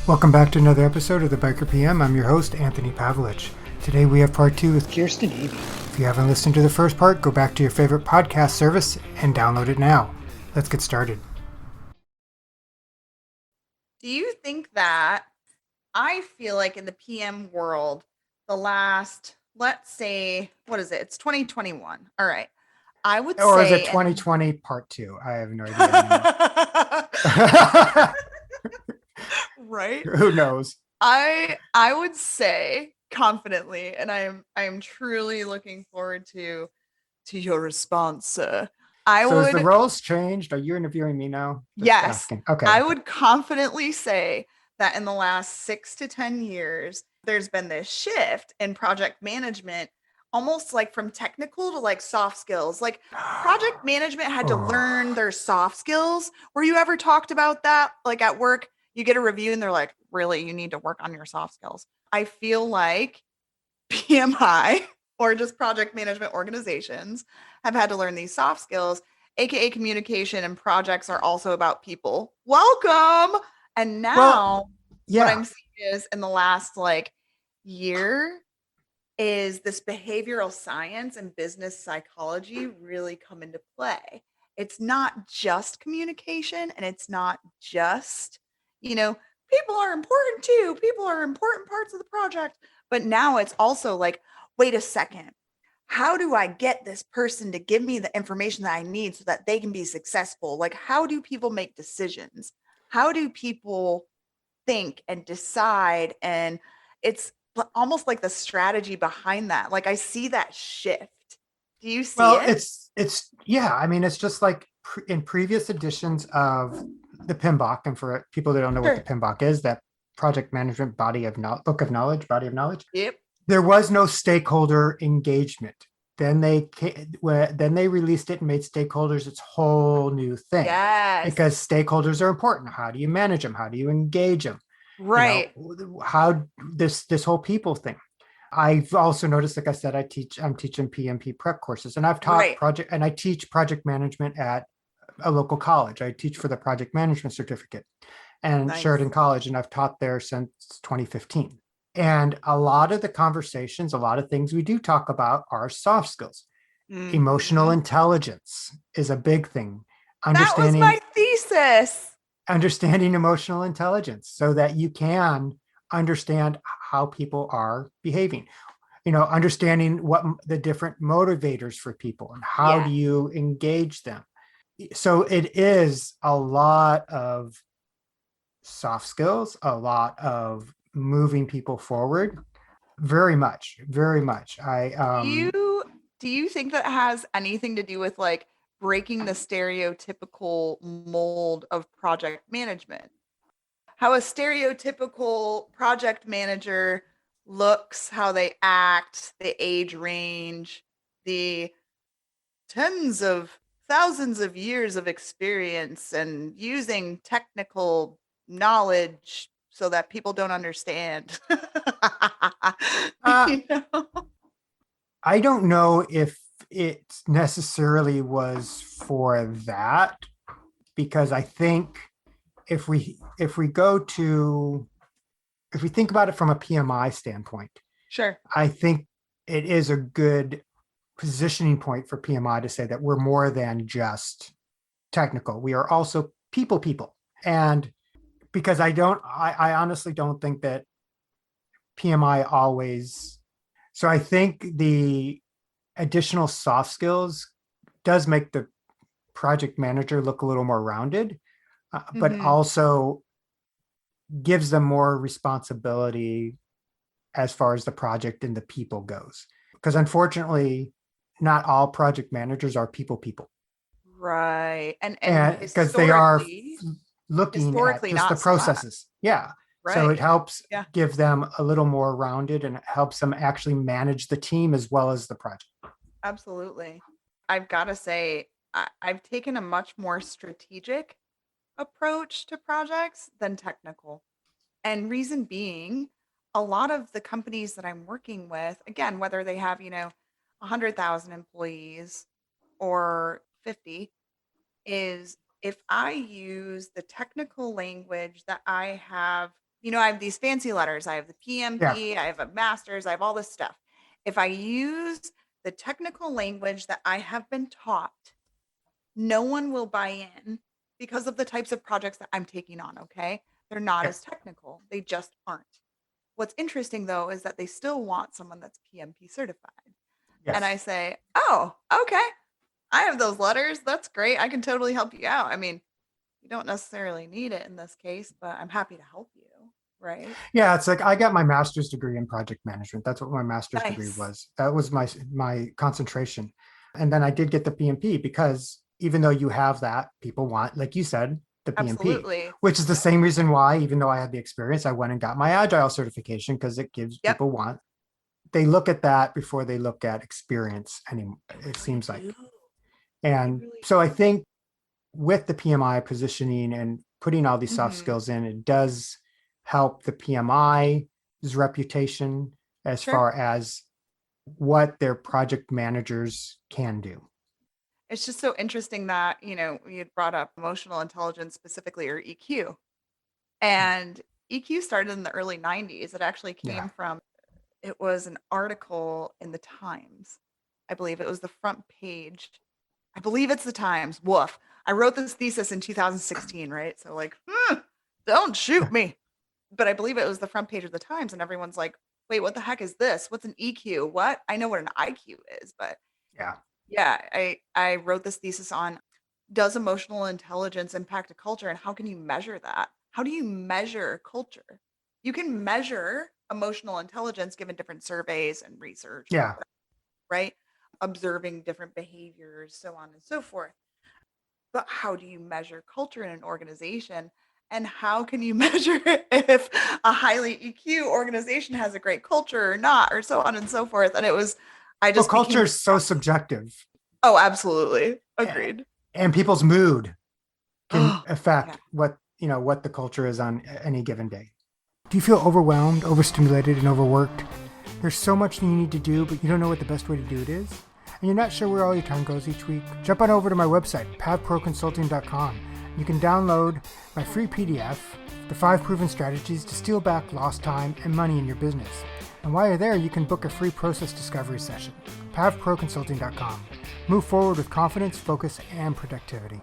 Welcome back to another episode of the Biker PM. I'm your host, Anthony Pavelich. Today we have part 2 with Kirsten Ebey. If you haven't listened to the first part, go back to your favorite podcast service and download it now. Let's get started. Do you think that I feel like in the PM world, the last, let's say, what is it? It's 2021. All right. I would Or is say it 2020 part 2? I have no idea. Right? Who knows? I would say confidently, and I am truly looking forward to your response, sir. Has the roles changed? Are you interviewing me now? Just yes. Asking. Okay. I would confidently say that in the last 6 to 10 years, there's been this shift in project management, almost like from technical to like soft skills. Like project management had to learn their soft skills. Were you ever talked about that? Like at work, you get a review and they're like, really, you need to work on your soft skills. I feel like PMI or just project management organizations have had to learn these soft skills, aka communication, and projects are also about people. Welcome. And now what I'm seeing is in the last year is this behavioral science and business psychology really come into play. It's not just communication and it's not just, people are important too. People are important parts of the project. But now it's also like, wait a second. How do I get this person to give me the information that I need so that they can be successful? Like, how do people make decisions? How do people think and decide? And it's almost like the strategy behind that. Like, I see that shift. Do you see it? It's just like in previous editions of the PMBOK, and for people that don't know what the PMBOK is, that project management body of knowledge. Yep. There was no stakeholder engagement. Then they released it and made stakeholders its whole new thing. Yes. Because stakeholders are important. How do you manage them? How do you engage them? Right. How this whole people thing. I've also noticed, like I said, I'm teaching PMP prep courses, and I've taught I teach project management at a local college. I teach for the project management certificate and Sheridan College, and I've taught there since 2015. And a lot of the conversations, a lot of things we do talk about are soft skills. Mm-hmm. Emotional intelligence is a big thing. That was my thesis. Understanding emotional intelligence so that you can understand how people are behaving. Understanding what the different motivators for people and how do you engage them. So it is a lot of soft skills, a lot of moving people forward. Very much. Do you think that has anything to do with like breaking the stereotypical mold of project management? How a stereotypical project manager looks, how they act, the age range, the tens of thousands of years of experience and using technical knowledge so that people don't understand. I don't know if it necessarily was for that, because I think if we think about it from a PMI standpoint, sure, I think it is a good positioning point for PMI to say that we're more than just technical. We are also people. And because I honestly don't think that PMI always, so I think the additional soft skills does make the project manager look a little more rounded, but also gives them more responsibility as far as the project and the people goes. Because unfortunately, not all project managers are people. Right. And because they are looking at just the processes. Yeah. Right. So it helps give them a little more rounded, and it helps them actually manage the team as well as the project. Absolutely. I've got to say, I've taken a much more strategic approach to projects than technical. And reason being, a lot of the companies that I'm working with, again, whether they have, 100,000 employees or 50, is if I use the technical language that I have I have these fancy letters. I have the PMP, I have a master's, I have all this stuff. If I use the technical language that I have been taught, no one will buy in because of the types of projects that I'm taking on, okay? They're not as technical. They just aren't. What's interesting, though, is that they still want someone that's PMP certified. Yes. And I say, oh, okay, I have those letters. That's great. I can totally help you out. I mean, you don't necessarily need it in this case, but I'm happy to help you, right? Yeah, it's like I got my master's degree in project management. That's what my master's degree Nice. was. That was my concentration. And then I did get the PMP because even though you have that, people want, like you said, the PMP, Absolutely. which is the same reason why, even though I had the experience, I went and got my agile certification because it gives Yep. people want. They look at that before they look at experience anymore, it seems like. And so I think with the PMI positioning and putting all these soft skills in, it does help the PMI's reputation as far as what their project managers can do. It's just so interesting that, you had brought up emotional intelligence specifically, or EQ. And EQ started in the early 90s. It actually came from, it was an article in the Times. I believe it was the front page. I believe it's the Times. Woof. I wrote this thesis in 2016, right? So like, don't shoot me. But I believe it was the front page of the Times, and everyone's like, wait, what the heck is this? What's an EQ? What? I know what an IQ is, but I wrote this thesis on, does emotional intelligence impact a culture, and how can you measure that? How do you measure culture? You can measure emotional intelligence given different surveys and research, right? Observing different behaviors, so on and so forth. But how do you measure culture in an organization? And how can you measure if a highly EQ organization has a great culture or not, or so on and so forth? And it was, culture is so subjective. Oh, absolutely. Agreed. And people's mood can affect what the culture is on any given day. Do you feel overwhelmed, overstimulated, and overworked? There's so much you need to do, but you don't know what the best way to do it is? And you're not sure where all your time goes each week? Jump on over to my website, pavproconsulting.com. You can download my free PDF, The 5 Proven Strategies to Steal Back Lost Time and Money in Your Business. And while you're there, you can book a free process discovery session, pavproconsulting.com. Move forward with confidence, focus, and productivity.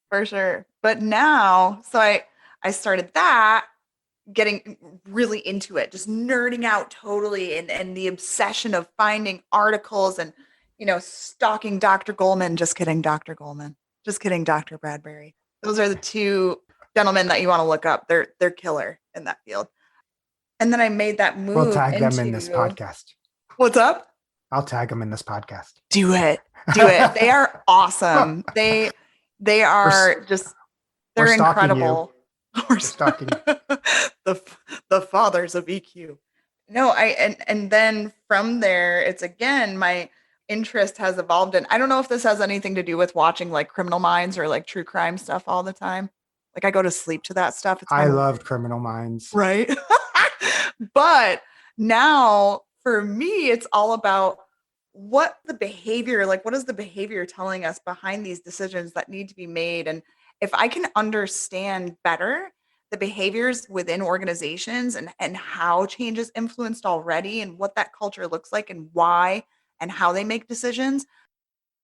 For sure. But now, so I started that, getting really into it, just nerding out totally, and the obsession of finding articles and, stalking Dr. Goleman. Just kidding, Dr. Goleman. Just kidding, Dr. Bradbury. Those are the two gentlemen that you want to look up. They're killer in that field. And then I made that move. We'll tag them in this podcast. What's up? I'll tag them in this podcast. Do it. They are awesome. They are they're incredible. We're stalking the fathers of EQ. No, and then from there, it's again, my interest has evolved. And I don't know if this has anything to do with watching like Criminal Minds or like true crime stuff all the time. Like I go to sleep to that stuff. I loved Criminal Minds. Right. But now for me, it's all about what is the behavior telling us behind these decisions that need to be made? And if I can understand better the behaviors within organizations and how change is influenced already and what that culture looks like and why and how they make decisions,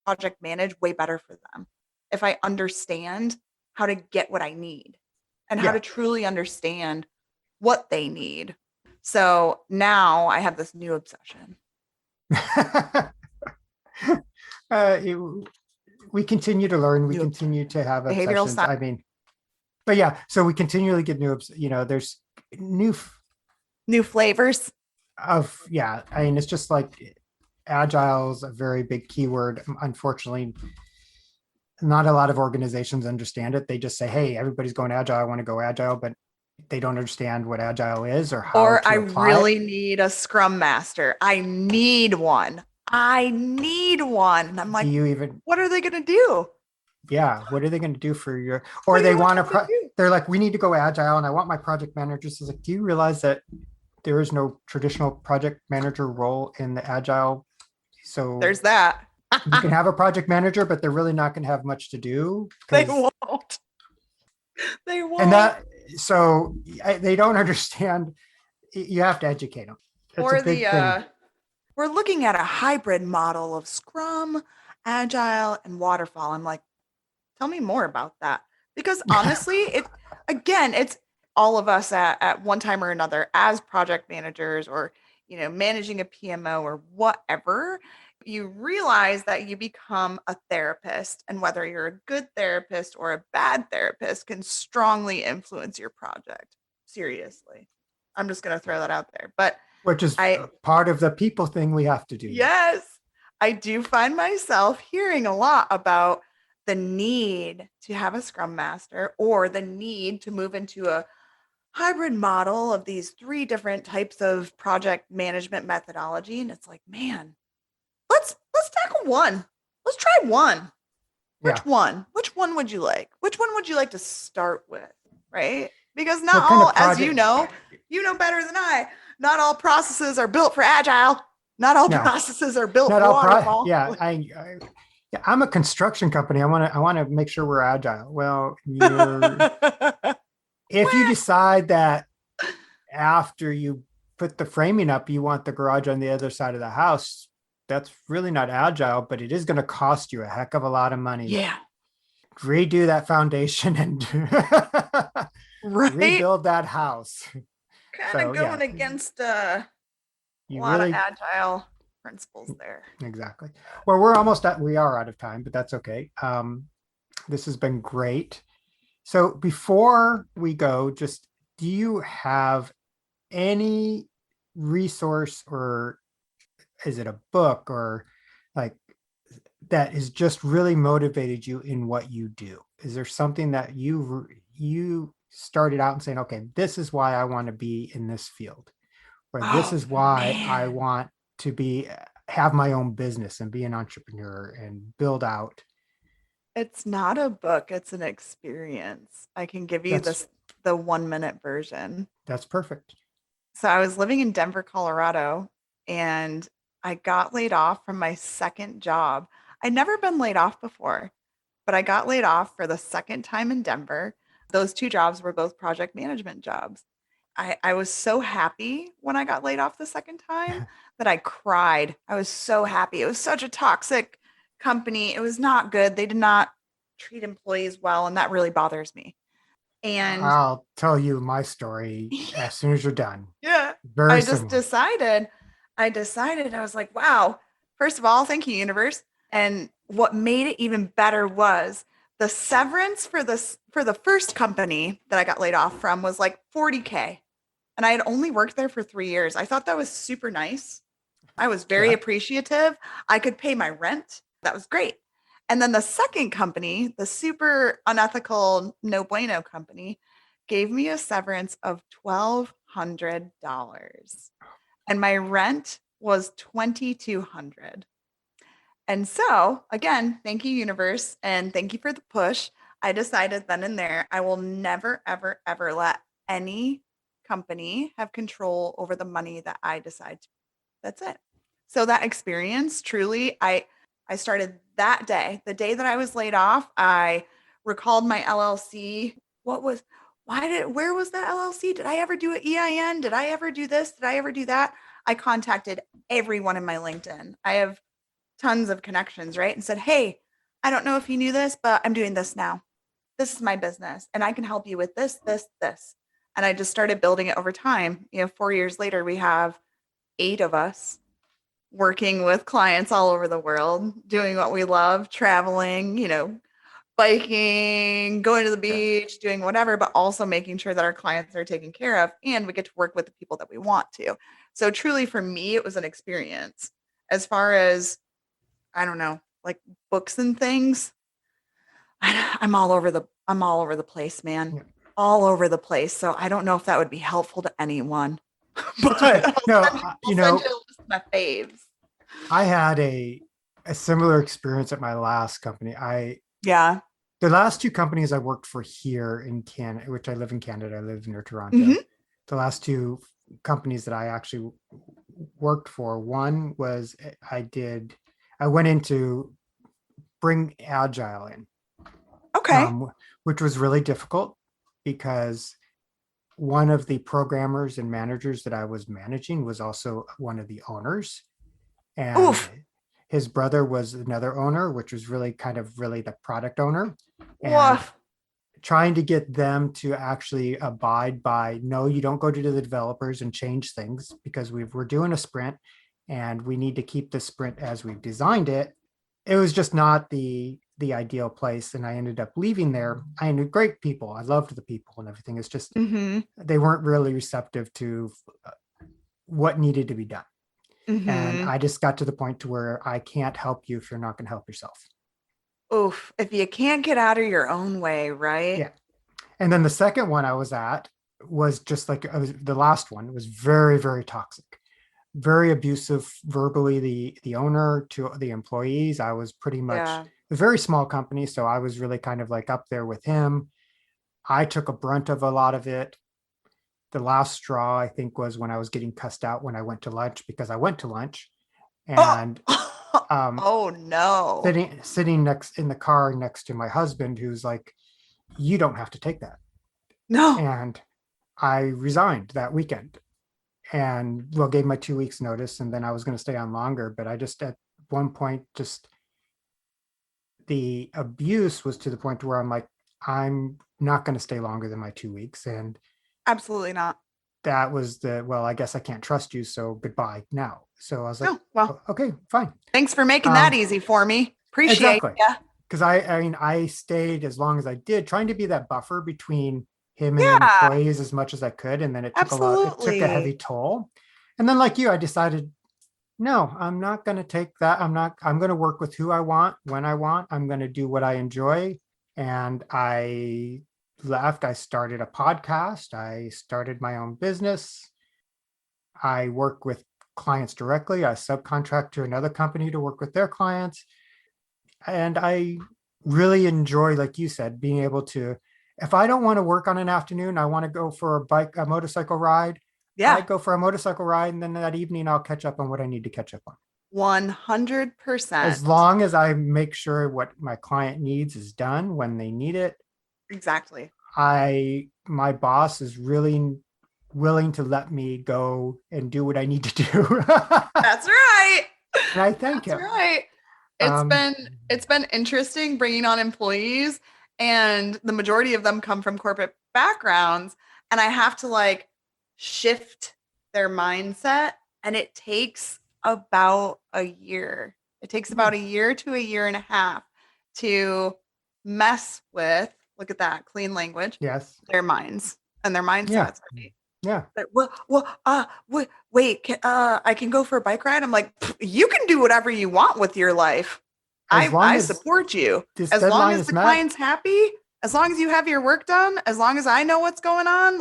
project manage way better for them. If I understand how to get what I need and how to truly understand what they need. So now I have this new obsession. We continue to learn. We continue to have obsessions. I mean, but yeah, so we continually get there's new flavors of, I mean, it's just like agile is a very big keyword. Unfortunately, not a lot of organizations understand it. They just say, hey, everybody's going agile. I want to go agile, but they don't understand what agile is or how to apply really it. Need a scrum master. I need one. And I'm like, what are they going to do? Yeah. What are they going to do for your, or they want to, they're like, we need to go agile. And I want my project managers to like, do you realize that there is no traditional project manager role in the agile? So there's that. You can have a project manager, but they're really not going to have much to do. They won't. And they don't understand. You have to educate them. It's a Or big thing. we're looking at a hybrid model of Scrum, Agile, and Waterfall. I'm like, tell me more about that. Because honestly, it's all of us at one time or another as project managers or, managing a PMO or whatever, you realize that you become a therapist, and whether you're a good therapist or a bad therapist can strongly influence your project. Seriously. I'm just going to throw that out there. But Which is I, part of the people thing we have to do. yes, I do find myself hearing a lot about the need to have a scrum master or the need to move into a hybrid model of these three different types of project management methodology. And it's like, man, let's tackle one. Let's try one. Yeah. Which one would you like? Which one would you like to start with? Right? Because not What kind all, of as project? you know better than I, not all processes are built for agile. Not all No, processes are built not for all. waterfall. Yeah, yeah, I'm a construction company. I want to make sure we're agile. Well, if you decide that after you put the framing up, you want the garage on the other side of the house, that's really not agile, but it is going to cost you a heck of a lot of money. Yeah. Redo that foundation and Right. rebuild that house. Kind of going against a lot of agile principles there. Exactly. Well, we are out of time, but that's okay. This has been great. So before we go, just do you have any resource, or is it a book, or like that is just really motivated you in what you do? Is there something that you started out and saying, okay, this is why I want to be in this field, or this is why I want to have my own business and be an entrepreneur and build out? It's not a book, it's an experience. I can give you the 1-minute version. That's perfect. So I was living in Denver, Colorado, and I got laid off from my second job. I'd never been laid off before, but I got laid off for the second time in Denver. Those two jobs were both project management jobs. I was so happy when I got laid off the second time that I cried. I was so happy. It was such a toxic company. It was not good. They did not treat employees well, and that really bothers me. And I'll tell you my story as soon as you're done. yeah, Very I similar. decided, I was like, wow, first of all, thank you, universe. And what made it even better was the severance for the first company that I got laid off from was like $40K. And I had only worked there for 3 years. I thought that was super nice. I was very appreciative. I could pay my rent. That was great. And then the second company, the super unethical, no bueno company, gave me a severance of $1,200. And my rent was $2,200. And so, again, thank you, universe. And thank you for the push. I decided then and there, I will never, ever, ever let any company have control over the money that I decide to. That's it. So that experience, truly, I started that day, the day that I was laid off. I recalled my LLC. Where was that LLC? Did I ever do an EIN? Did I ever do this? Did I ever do that? I contacted everyone in my LinkedIn. I have tons of connections, right? And said, hey, I don't know if you knew this, but I'm doing this now. This is my business and I can help you with this, this, this. And I just started building it over time. 4 years later, we have 8 of us working with clients all over the world, doing what we love, traveling, biking, going to the beach, doing whatever, but also making sure that our clients are taken care of and we get to work with the people that we want to. So truly for me, it was an experience. As far as, I don't know, like books and things, I'm all over the place, man. Yeah. All over the place. So I don't know if that would be helpful to anyone. But I'll send you a list of my faves. I had a similar experience at my last company. The last 2 companies I worked for here in Canada, which I live in Canada, I live near Toronto. Mm-hmm. The last 2 companies that I actually worked for, one was I went in to bring Agile in. Okay. Which was really difficult because one of the programmers and managers that I was managing was also one of the owners. And Oof. his brother was another owner, which was really the product owner. And Woof. trying to get them to actually abide by, no, you don't go to the developers and change things because we're doing a sprint and we need to keep the sprint as we've designed it. It was just not the ideal place. And I ended up leaving there. I knew great people. I loved the people and everything. It's just, they weren't really receptive to what needed to be done. And I just got to the point to where I can't help you if you're not going to help yourself. Oof. If you can't get out of your own way, right? Yeah. And then the second one I was at was just like the last one was very, very toxic, very abusive verbally, the owner to the employees. I was pretty much a very small company. So I was really kind of like up there with him. I took a brunt of a lot of it. The last straw, I think, was when I was getting cussed out when I went to lunch because I went to lunch and oh no, sitting next in the car next to my husband, who's like, you don't have to take that. No. And I resigned that weekend and gave my 2 weeks notice, and then I was going to stay on longer. But I just, at one point, just the abuse was to the point where I'm like, I'm not going to stay longer than my 2 weeks. And absolutely not. That was I guess I can't trust you. So goodbye now. So I was like, oh, well, okay, fine. Thanks for making that easy for me. Appreciate it. Yeah. Because I stayed as long as I did, trying to be that buffer between him and the employees as much as I could. And then it took it took a heavy toll. And then like you, I decided, no, I'm not going to take that. I'm going to work with who I want, when I want. I'm going to do what I enjoy. And I left. I started a podcast. I started my own business. I work with clients directly. I subcontract to another company to work with their clients. And I really enjoy, like you said, being able to, if I don't want to work on an afternoon, I want to go for a motorcycle ride. I go for a motorcycle ride. And then that evening I'll catch up on what I need to catch up on. 100%. As long as I make sure what my client needs is done when they need it. Exactly. My boss is really willing to let me go and do what I need to do. That's right. And I thank him. That's right. It's been interesting bringing on employees, and the majority of them come from corporate backgrounds, and I have to shift their mindset, and it takes about a year. It takes about a year to a year and a half to mess with, look at that, clean language. Yes. Their minds and their mindsets. Right? Yeah. Wait, I can go for a bike ride. I'm like, you can do whatever you want with your life. I support you. As long as the client's happy, as long as you have your work done, as long as I know what's going on,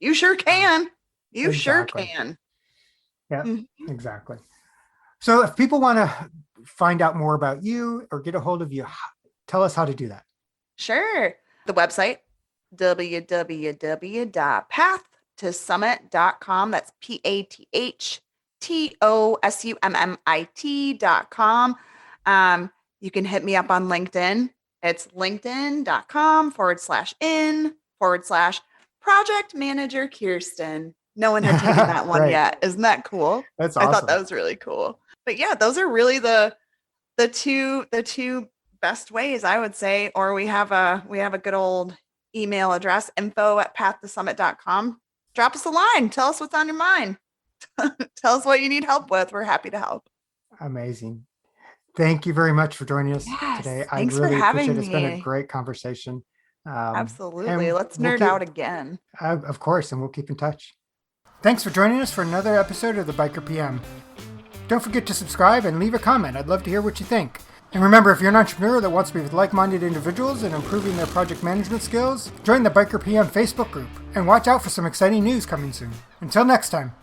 you sure can. You sure can. Yeah, exactly. So if people want to find out more about you or get a hold of you, tell us how to do that. Sure. The website, www.pathtosummit.com. That's PATHTOSUMMIT.com. You can hit me up on LinkedIn. It's linkedin.com/in/project manager Kirsten. No one had taken that one yet. Isn't that cool? That's awesome. I thought that was really cool. But yeah, those are really the two best ways, I would say. Or we have a good old email address, info@pathtosummit.com. Drop us a line. Tell us what's on your mind. Tell us what you need help with. We're happy to help. Amazing. Thank you very much for joining us today. Thanks for having me. It's been a great conversation. Absolutely. Let's nerd out again. Of course, and we'll keep in touch. Thanks for joining us for another episode of the Biker PM. Don't forget to subscribe and leave a comment. I'd love to hear what you think. And remember, if you're an entrepreneur that wants to be with like-minded individuals and improving their project management skills, join the Biker PM Facebook group and watch out for some exciting news coming soon. Until next time.